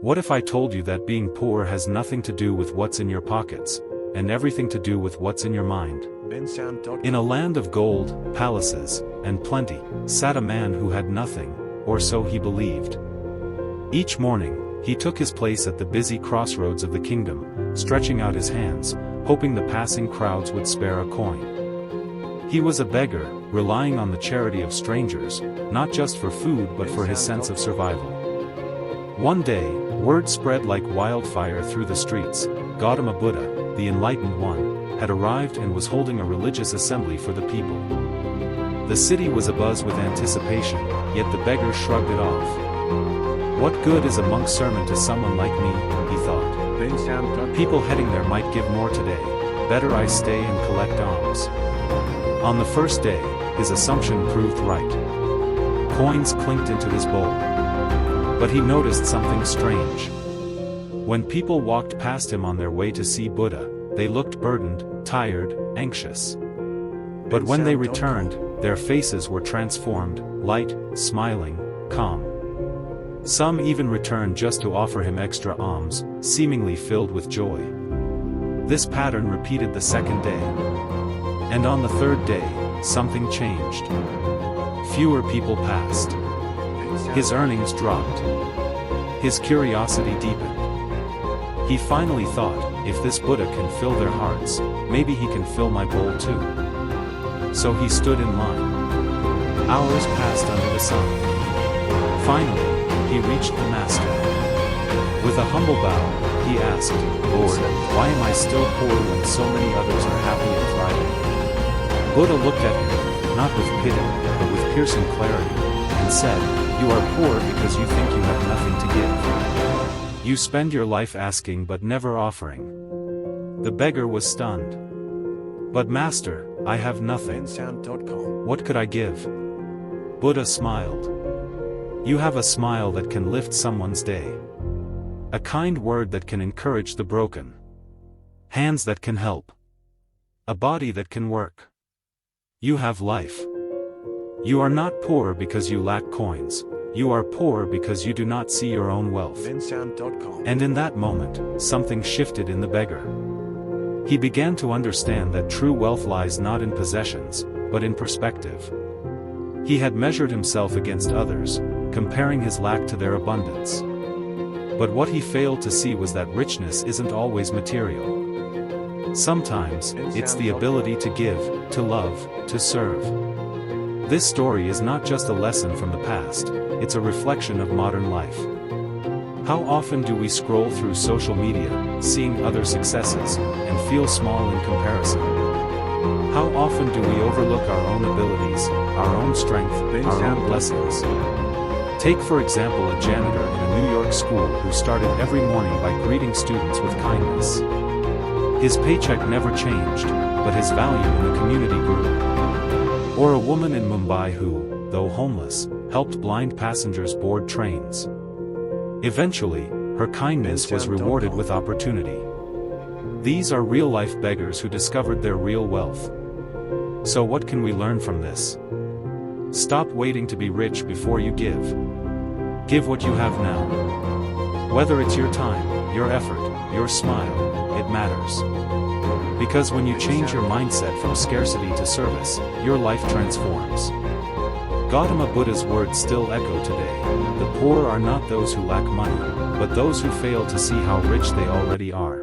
What if I told you that being poor has nothing to do with what's in your pockets, and everything to do with what's in your mind? In a land of gold, palaces, and plenty, sat a man who had nothing, or so he believed. Each morning, he took his place at the busy crossroads of the kingdom, stretching out his hands, hoping the passing crowds would spare a coin. He was a beggar, relying on the charity of strangers, not just for food but for his sense of survival. One day, word spread like wildfire through the streets. Gautama Buddha, the enlightened one, had arrived and was holding a religious assembly for the people. The city was abuzz with anticipation, yet the beggar shrugged it off. What good is a monk's sermon to someone like me, he thought. People heading there might give more today. Better I stay and collect alms. On the first day, his assumption proved right. Coins clinked into his bowl. But he noticed something strange. When people walked past him on their way to see Buddha, they looked burdened, tired, anxious. But when they returned, their faces were transformed, light, smiling, calm. Some even returned just to offer him extra alms, seemingly filled with joy. This pattern repeated the second day. And on the third day, something changed. Fewer people passed. His earnings dropped. His curiosity deepened. He finally thought, if this Buddha can fill their hearts, maybe he can fill my bowl too. So he stood in line. Hours passed under the sun. Finally, he reached the master. With a humble bow, he asked, "Lord, why am I still poor when so many others are happy and thriving?" Buddha looked at him, not with pity, but with piercing clarity, and said, "You are poor because you think you have nothing to give. You spend your life asking but never offering." The beggar was stunned. "But Master, I have nothing. What could I give?" Buddha smiled. "You have a smile that can lift someone's day. A kind word that can encourage the broken. Hands that can help. A body that can work. You have life. You are not poor because you lack coins. You are poor because you do not see your own wealth." And in that moment, something shifted in the beggar. He began to understand that true wealth lies not in possessions, but in perspective. He had measured himself against others, comparing his lack to their abundance. But what he failed to see was that richness isn't always material. Sometimes, it's the ability to give, to love, to serve. This story is not just a lesson from the past, it's a reflection of modern life. How often do we scroll through social media, seeing other successes, and feel small in comparison? How often do we overlook our own abilities, our own strength, our own blessings? Take for example a janitor in a New York school who started every morning by greeting students with kindness. His paycheck never changed, but his value in the community grew. Or a woman in Mumbai who, though homeless, helped blind passengers board trains. Eventually, her kindness was rewarded with opportunity. These are real-life beggars who discovered their real wealth. So what can we learn from this? Stop waiting to be rich before you give. Give what you have now. Whether it's your time, your effort, your smile, it matters. Because when you change your mindset from scarcity to service, your life transforms. Gautama Buddha's words still echo today. The poor are not those who lack money, but those who fail to see how rich they already are.